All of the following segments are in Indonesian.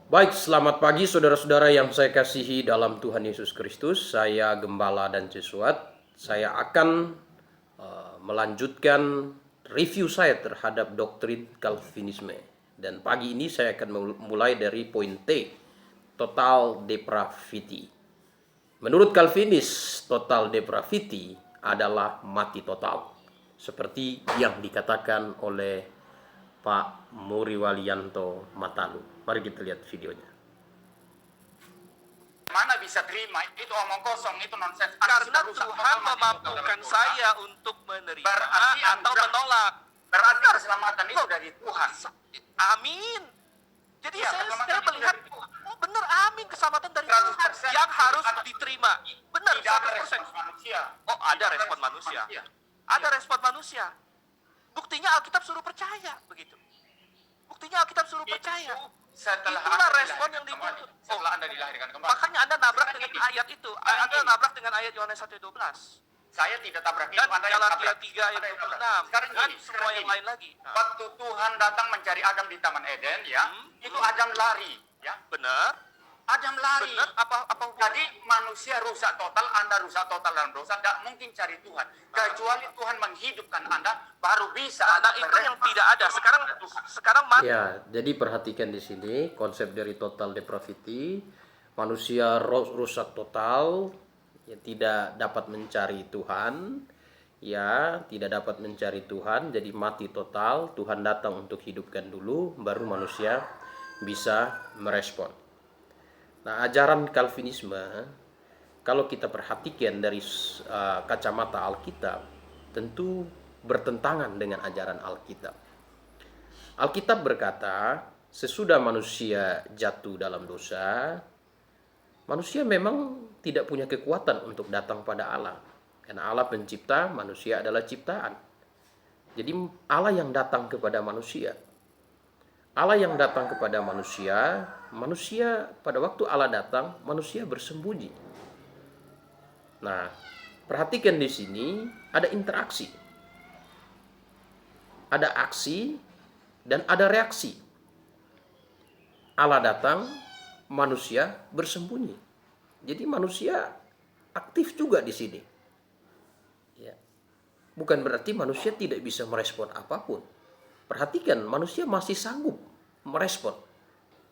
Baik, selamat pagi saudara-saudara yang saya kasihi dalam Tuhan Yesus Kristus. Saya Gembala dan Jesuat. Saya akan melanjutkan review saya terhadap doktrin Calvinisme. Dan pagi ini saya akan mulai dari poin T, total depravity. Menurut Calvinis, total depravity adalah mati total. Seperti yang dikatakan oleh Pak Muriwalianto Matalu. Mari kita lihat videonya. Mana bisa terima itu omong kosong, itu nonsens. Karena Tuhan memampukan saya untuk menerima Berarti atau menolak. Berarti keselamatan itu dari Tuhan. Amin. Jadi Ya, saya keselamatan sekarang itu melihat, dari Tuhan. oh benar, amin, keselamatan dari 100% Tuhan yang harus ada- diterima. Benar, Tidak ada 100%. respon manusia. Oh, ada Tidak respon manusia. Iya. Ada respon manusia. Buktinya Alkitab suruh percaya, begitu. Buktinya Alkitab suruh percaya. Setelah Itulah Anda respon dilahirkan yang kembali. dituntut. Setelah Anda dilahirkan kembali. Makanya Anda nabrak Sekarang dengan ini. ayat itu. Sekarang Anda ini. nabrak dengan ayat Yohanes 1:12. Saya tidak tabrak itu. Dan Anda yang Galatia tabrak. 3 ayat Anda yang tabrak. 26. Sekarang Dan gini, semua yang lain lagi. Nah, Waktu Tuhan datang mencari Adam di Taman Eden, ya, itu Adam lari, ya. benar. Adam lari. Benar, apa Jadi manusia rusak total, Anda rusak total dalam dosa, tidak mungkin cari Tuhan. Kecuali Tuhan menghidupkan Anda, baru bisa Nah, Anda itu yang berefleksi tidak ada. Sekarang Ya, jadi perhatikan di sini konsep dari total depravity. Manusia rusak total, ya, tidak dapat mencari Tuhan, ya, tidak dapat mencari Tuhan, jadi mati total. Tuhan datang untuk hidupkan dulu, baru manusia bisa merespon. Nah, ajaran Calvinisme, kalau kita perhatikan dari kacamata Alkitab, tentu bertentangan dengan ajaran Alkitab. Alkitab berkata, sesudah manusia jatuh dalam dosa, manusia memang tidak punya kekuatan untuk datang pada Allah. Karena Allah pencipta, manusia adalah ciptaan. Jadi Allah yang datang kepada manusia. Allah yang datang kepada manusia, manusia pada waktu Allah datang, manusia bersembunyi. Nah, perhatikan di sini ada interaksi. Ada aksi dan ada reaksi. Allah datang, manusia bersembunyi. Jadi manusia aktif juga di sini. Ya. Bukan berarti manusia tidak bisa merespon apapun. Perhatikan, manusia masih sanggup merespon.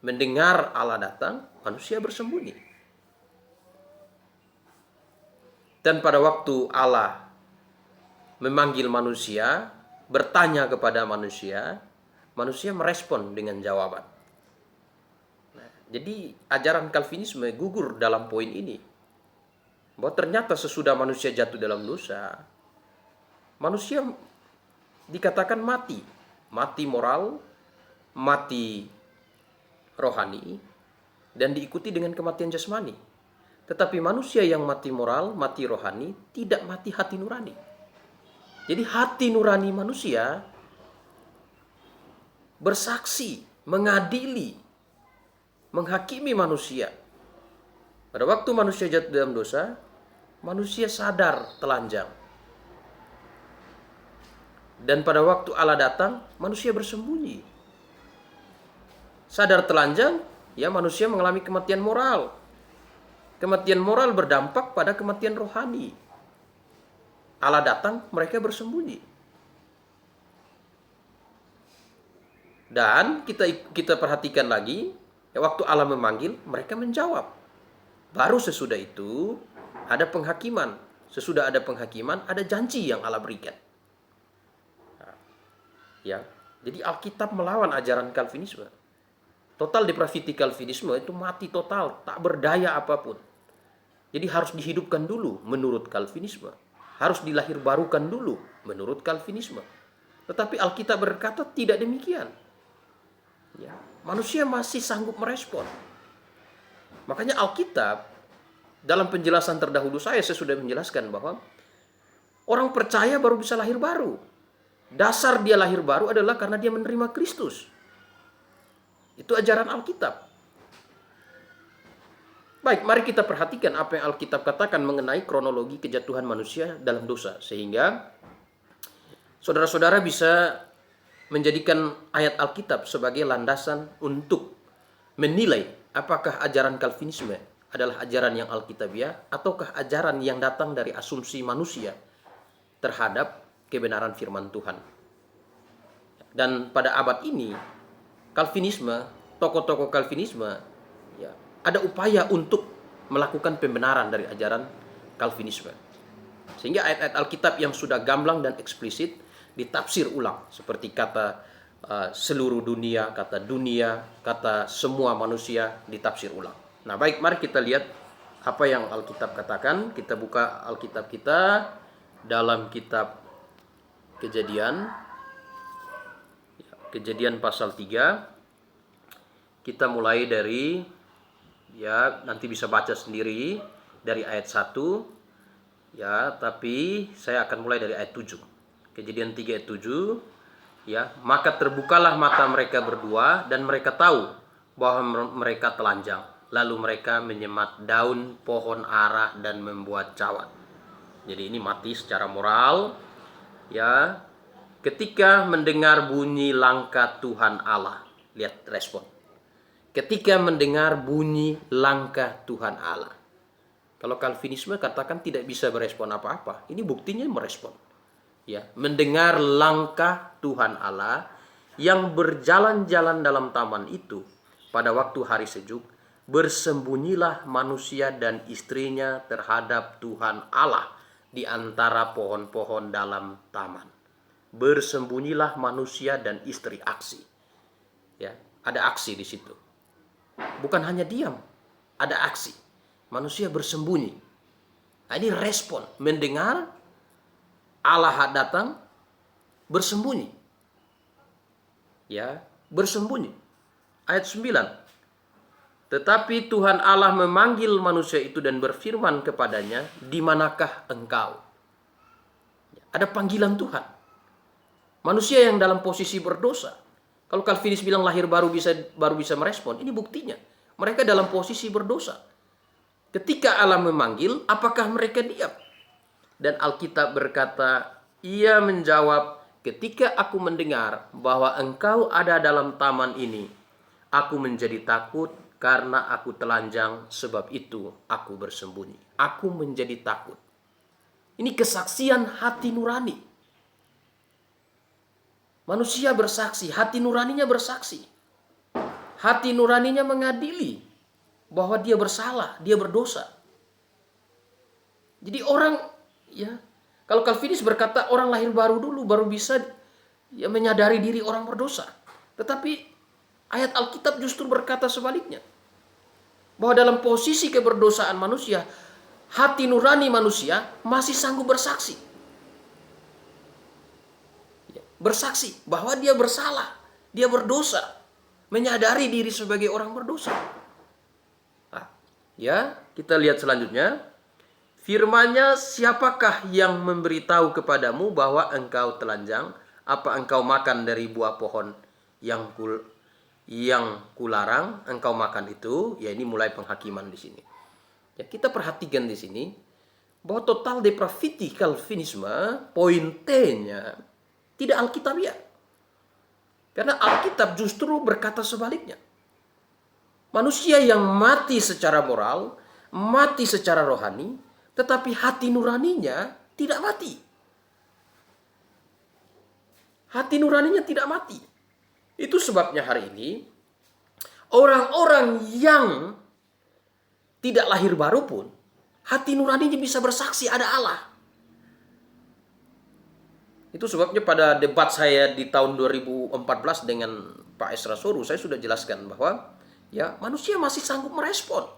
Mendengar Allah datang, manusia bersembunyi. Dan pada waktu Allah memanggil manusia, bertanya kepada manusia, manusia merespon dengan jawaban. Nah, jadi ajaran Calvinisme gugur dalam poin ini. Bahwa ternyata sesudah manusia jatuh dalam dosa, manusia dikatakan mati. Mati moral, mati rohani, dan diikuti dengan kematian jasmani. Tetapi manusia yang mati moral, mati rohani, tidak mati hati nurani. Jadi hati nurani manusia bersaksi, mengadili, menghakimi manusia. Pada waktu manusia jatuh dalam dosa, manusia sadar telanjang. Dan pada waktu Allah datang, manusia bersembunyi. Sadar telanjang, ya manusia mengalami kematian moral. Kematian moral berdampak pada kematian rohani. Allah datang, mereka bersembunyi. Dan kita perhatikan lagi, ya, waktu Allah memanggil, mereka menjawab. Baru sesudah itu ada penghakiman. Sesudah ada penghakiman, ada janji yang Allah berikan. Ya, jadi Alkitab melawan ajaran Calvinisme. Total depravity Calvinisme itu mati total, tak berdaya apapun. Jadi harus dihidupkan dulu menurut Calvinisme. Harus dilahirbarukan dulu menurut Calvinisme. Tetapi Alkitab berkata tidak demikian. Ya, manusia masih sanggup merespon. Makanya Alkitab dalam penjelasan terdahulu saya sudah menjelaskan bahwa orang percaya baru bisa lahir baru. Dasar dia lahir baru adalah karena dia menerima Kristus. Itu ajaran Alkitab. Baik, mari kita perhatikan apa yang Alkitab katakan mengenai kronologi kejatuhan manusia dalam dosa. Sehingga saudara-saudara bisa menjadikan ayat Alkitab sebagai landasan untuk menilai apakah ajaran Calvinisme adalah ajaran yang Alkitabiah ataukah ajaran yang datang dari asumsi manusia terhadap kebenaran firman Tuhan. Dan pada abad ini Calvinisme, tokoh-tokoh Calvinisme ya, ada upaya untuk melakukan pembenaran dari ajaran Calvinisme. Sehingga ayat-ayat Alkitab yang sudah gamblang dan eksplisit ditafsir ulang seperti kata seluruh dunia, kata dunia, kata semua manusia ditafsir ulang. Nah, baik, mari kita lihat apa yang Alkitab katakan. Kita buka Alkitab kita dalam kitab Kejadian. Kejadian pasal 3. Kita mulai dari, ya nanti bisa baca sendiri dari ayat 1. Ya, tapi saya akan mulai dari ayat 7. Kejadian 3 ayat 7. Ya, maka terbukalah mata mereka berdua dan mereka tahu bahwa mereka telanjang. Lalu mereka menyemat daun pohon ara dan membuat cawan. Jadi ini mati secara moral. Ya, ketika mendengar bunyi langkah Tuhan Allah. Lihat respon. Ketika mendengar bunyi langkah Tuhan Allah. Kalau Calvinisme katakan tidak bisa merespon apa-apa. Ini buktinya merespon. Ya, mendengar langkah Tuhan Allah yang berjalan-jalan dalam taman itu pada waktu hari sejuk, bersembunyilah manusia dan istrinya terhadap Tuhan Allah di antara pohon-pohon dalam taman. Bersembunyilah manusia dan istri, aksi. Ya, ada aksi di situ. Bukan hanya diam, ada aksi. Manusia bersembunyi. Nah, ini respon mendengar Allah datang, bersembunyi. Ya, bersembunyi. Ayat 9. Tetapi Tuhan Allah memanggil manusia itu dan berfirman kepadanya, "Di manakah engkau?" Ada panggilan Tuhan. Manusia yang dalam posisi berdosa. Kalau Calvinis bilang lahir baru bisa merespon, ini buktinya. Mereka dalam posisi berdosa. Ketika Allah memanggil, apakah mereka diam? Dan Alkitab berkata, ia menjawab, ketika aku mendengar bahwa engkau ada dalam taman ini, aku menjadi takut karena aku telanjang, sebab itu aku bersembunyi. Aku menjadi takut. Ini kesaksian hati nurani. Manusia bersaksi, hati nuraninya bersaksi. Hati nuraninya mengadili bahwa dia bersalah, dia berdosa. Jadi orang, ya, kalau Calvinis berkata orang lahir baru dulu baru bisa ya menyadari diri orang berdosa. Tetapi ayat Alkitab justru berkata sebaliknya. Bahwa dalam posisi keberdosaan manusia, hati nurani manusia masih sanggup bersaksi. Bersaksi bahwa dia bersalah, dia berdosa, menyadari diri sebagai orang berdosa. Nah, ya, kita lihat selanjutnya. Firman-Nya, siapakah yang memberitahu kepadamu bahwa engkau telanjang? Apa engkau makan dari buah pohon yang kularang engkau makan itu? Ya, ini mulai penghakiman di sini. Ya, kita perhatikan di sini bahwa total depravity Calvinisme, poin T-nya tidak Alkitabiah. Karena Alkitab justru berkata sebaliknya. Manusia yang mati secara moral, mati secara rohani, tetapi hati nuraninya tidak mati. Hati nuraninya tidak mati. Itu sebabnya hari ini orang-orang yang tidak lahir baru pun hati nuraninya bisa bersaksi ada Allah. Itu sebabnya pada debat saya di tahun 2014 dengan Pak Esra Soru, saya sudah jelaskan bahwa ya manusia masih sanggup merespon.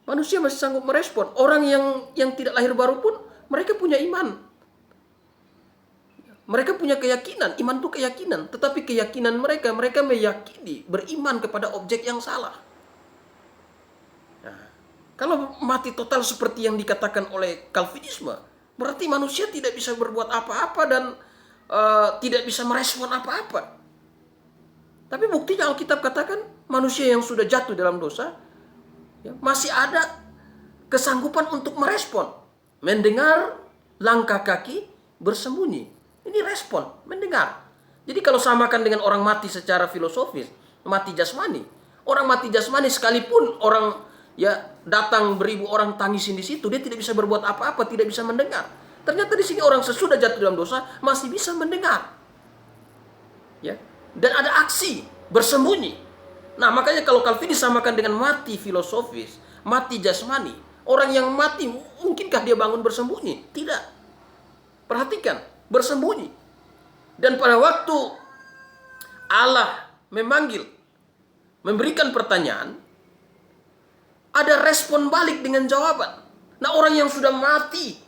Manusia masih sanggup merespon. Orang yang tidak lahir baru pun mereka punya iman. Mereka punya keyakinan. Iman itu keyakinan. Tetapi keyakinan mereka meyakini, beriman kepada objek yang salah. Nah, kalau mati total seperti yang dikatakan oleh Calvinisme, berarti manusia tidak bisa berbuat apa-apa dan tidak bisa merespon apa-apa. Tapi buktinya Alkitab katakan manusia yang sudah jatuh dalam dosa ya, masih ada kesanggupan untuk merespon. Mendengar langkah kaki bersembunyi. Ini respon, mendengar. Jadi kalau samakan dengan orang mati secara filosofis, mati jasmani. Orang mati jasmani sekalipun orang ya datang beribu orang tangisin di situ, dia tidak bisa berbuat apa-apa, tidak bisa mendengar. Ternyata di sini orang sesudah jatuh dalam dosa masih bisa mendengar. Ya. Dan ada aksi bersembunyi. Nah, makanya kalau Calvinis samakan dengan mati filosofis, mati jasmani, orang yang mati mungkinkah dia bangun bersembunyi? Tidak. Perhatikan, bersembunyi. Dan pada waktu Allah memanggil, memberikan pertanyaan, ada respon balik dengan jawaban. Nah, orang yang sudah mati,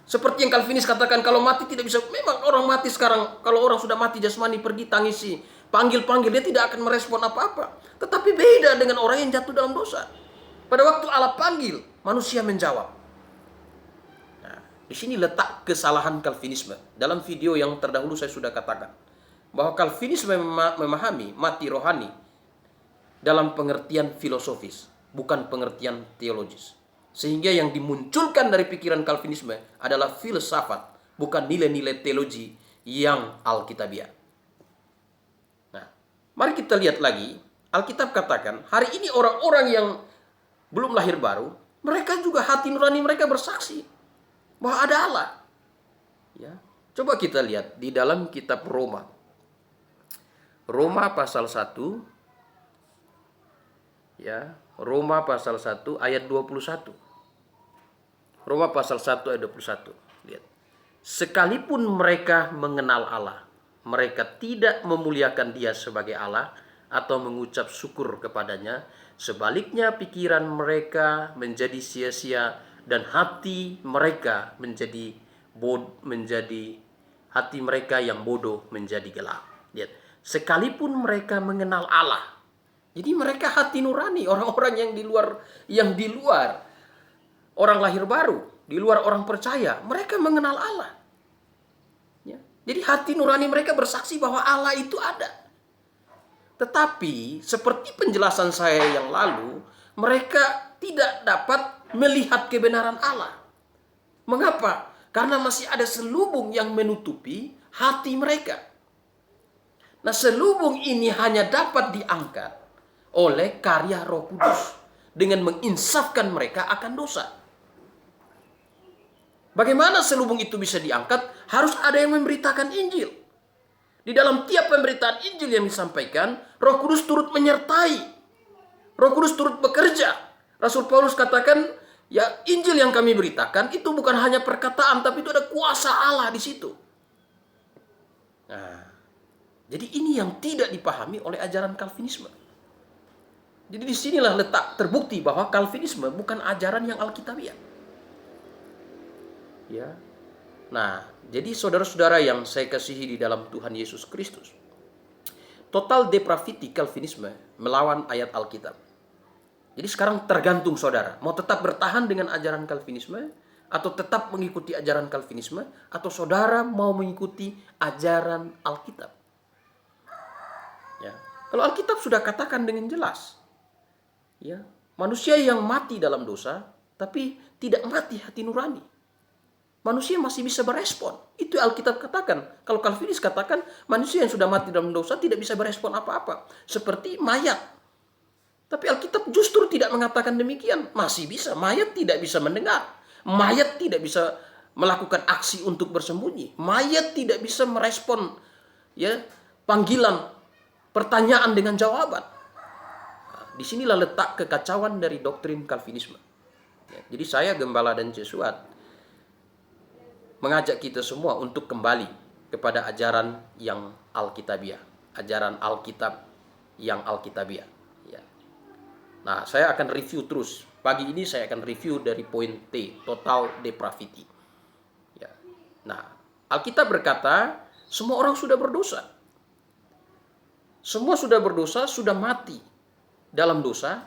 seperti yang Calvinis katakan, kalau mati tidak bisa, memang orang mati sekarang, kalau orang sudah mati jasmani, pergi tangisi, panggil-panggil, dia tidak akan merespon apa-apa. Tetapi beda dengan orang yang jatuh dalam dosa. Pada waktu Allah panggil, manusia menjawab. Nah, di sini letak kesalahan Calvinisme. Dalam video yang terdahulu saya sudah katakan, bahwa Calvinisme memahami mati rohani dalam pengertian filosofis, bukan pengertian teologis. Sehingga yang dimunculkan dari pikiran Calvinisme adalah filsafat, bukan nilai-nilai teologi yang alkitabiah. Nah, mari kita lihat lagi. Alkitab katakan, hari ini orang-orang yang belum lahir baru, mereka juga hati nurani mereka bersaksi bahwa ada Allah. Ya, coba kita lihat di dalam kitab Roma. Roma pasal 1, ya, Roma pasal 1 ayat 21. Roma pasal 1 ayat 21. Lihat. Sekalipun mereka mengenal Allah, mereka tidak memuliakan Dia sebagai Allah atau mengucap syukur kepadanya. Sebaliknya pikiran mereka menjadi sia-sia dan hati mereka menjadi hati mereka yang bodoh menjadi gelap. Lihat. Sekalipun mereka mengenal Allah. Jadi mereka hati nurani, orang-orang yang di luar orang lahir baru, di luar orang percaya, mereka mengenal Allah. Ya. Jadi hati nurani mereka bersaksi bahwa Allah itu ada. Tetapi seperti penjelasan saya yang lalu, mereka tidak dapat melihat kebenaran Allah. Mengapa? Karena masih ada selubung yang menutupi hati mereka. Nah, selubung ini hanya dapat diangkat oleh karya Roh Kudus dengan menginsafkan mereka akan dosa. Bagaimana selubung itu bisa diangkat? Harus ada yang memberitakan Injil. Di dalam tiap pemberitaan Injil yang disampaikan, Roh Kudus turut menyertai. Roh Kudus turut bekerja. Rasul Paulus katakan, ya Injil yang kami beritakan itu bukan hanya perkataan, tapi itu ada kuasa Allah di situ. Nah, jadi ini yang tidak dipahami oleh ajaran Calvinisme. Jadi disinilah letak terbukti bahwa Calvinisme bukan ajaran yang alkitabiah. Ya. Nah, jadi saudara-saudara yang saya kasihi di dalam Tuhan Yesus Kristus, total depravity Calvinisme melawan ayat Alkitab. Jadi sekarang tergantung saudara, mau tetap bertahan dengan ajaran Calvinisme, atau tetap mengikuti ajaran Calvinisme, atau saudara mau mengikuti ajaran Alkitab. Ya. Kalau Alkitab sudah katakan dengan jelas, ya, manusia yang mati dalam dosa, tapi tidak mati hati nurani. Manusia masih bisa berespon. Itu Alkitab katakan. Kalau Calvinis katakan, manusia yang sudah mati dalam dosa tidak bisa berespon apa-apa. Seperti mayat. Tapi Alkitab justru tidak mengatakan demikian. Masih bisa. Mayat tidak bisa mendengar. Mayat tidak bisa melakukan aksi untuk bersembunyi. Mayat tidak bisa merespon ya panggilan, pertanyaan dengan jawaban. Nah, disinilah letak kekacauan dari doktrin Calvinisme. Ya, jadi saya, Gembala dan Jesuat, mengajak kita semua untuk kembali kepada ajaran yang alkitabiah, ajaran Alkitab yang alkitabiah. Ya. Nah, saya akan review terus. Pagi ini saya akan review dari poin T, total depravity. Ya. Nah, Alkitab berkata, semua orang sudah berdosa. Semua sudah berdosa, sudah mati dalam dosa,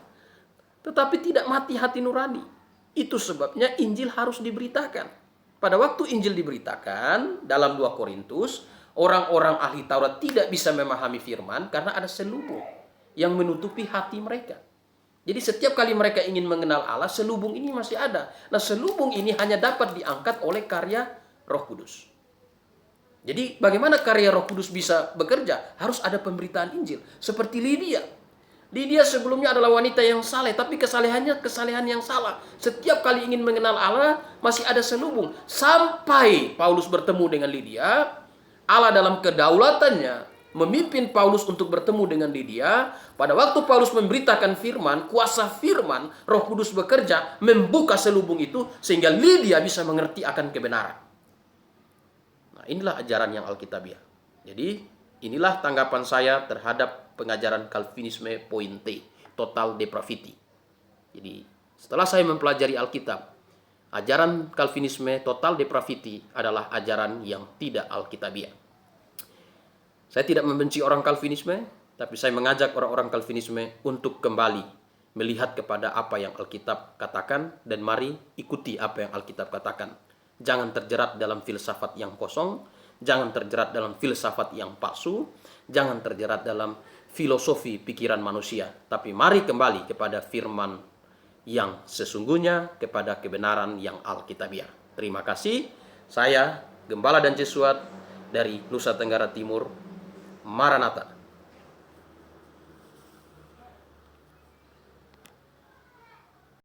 tetapi tidak mati hati nurani. Itu sebabnya Injil harus diberitakan. Pada waktu Injil diberitakan dalam 2 Korintus, orang-orang ahli Taurat tidak bisa memahami firman karena ada selubung yang menutupi hati mereka. Jadi setiap kali mereka ingin mengenal Allah, selubung ini masih ada. Nah, selubung ini hanya dapat diangkat oleh karya Roh Kudus. Jadi bagaimana karya Roh Kudus bisa bekerja? Harus ada pemberitaan Injil. Seperti Lydia. Lydia sebelumnya adalah wanita yang saleh, tapi kesalehannya kesalehan yang salah. Setiap kali ingin mengenal Allah, masih ada selubung. Sampai Paulus bertemu dengan Lydia, Allah dalam kedaulatannya memimpin Paulus untuk bertemu dengan Lydia. Pada waktu Paulus memberitakan firman, kuasa firman, Roh Kudus bekerja, membuka selubung itu, sehingga Lydia bisa mengerti akan kebenaran. Nah, inilah ajaran yang Alkitabiah. Jadi, inilah tanggapan saya terhadap pengajaran Calvinisme poin T, total depravity. Jadi, setelah saya mempelajari Alkitab, ajaran Calvinisme total depravity adalah ajaran yang tidak Alkitabiah. Saya tidak membenci orang Calvinisme, tapi saya mengajak orang-orang Calvinisme untuk kembali melihat kepada apa yang Alkitab katakan, dan mari ikuti apa yang Alkitab katakan. Jangan terjerat dalam filsafat yang kosong, jangan terjerat dalam filsafat yang palsu, jangan terjerat dalam filosofi pikiran manusia, tapi mari kembali kepada firman yang sesungguhnya, kepada kebenaran yang Alkitabiah. Terima kasih. Saya Gembala dan Jesuat dari Nusa Tenggara Timur. Maranatha.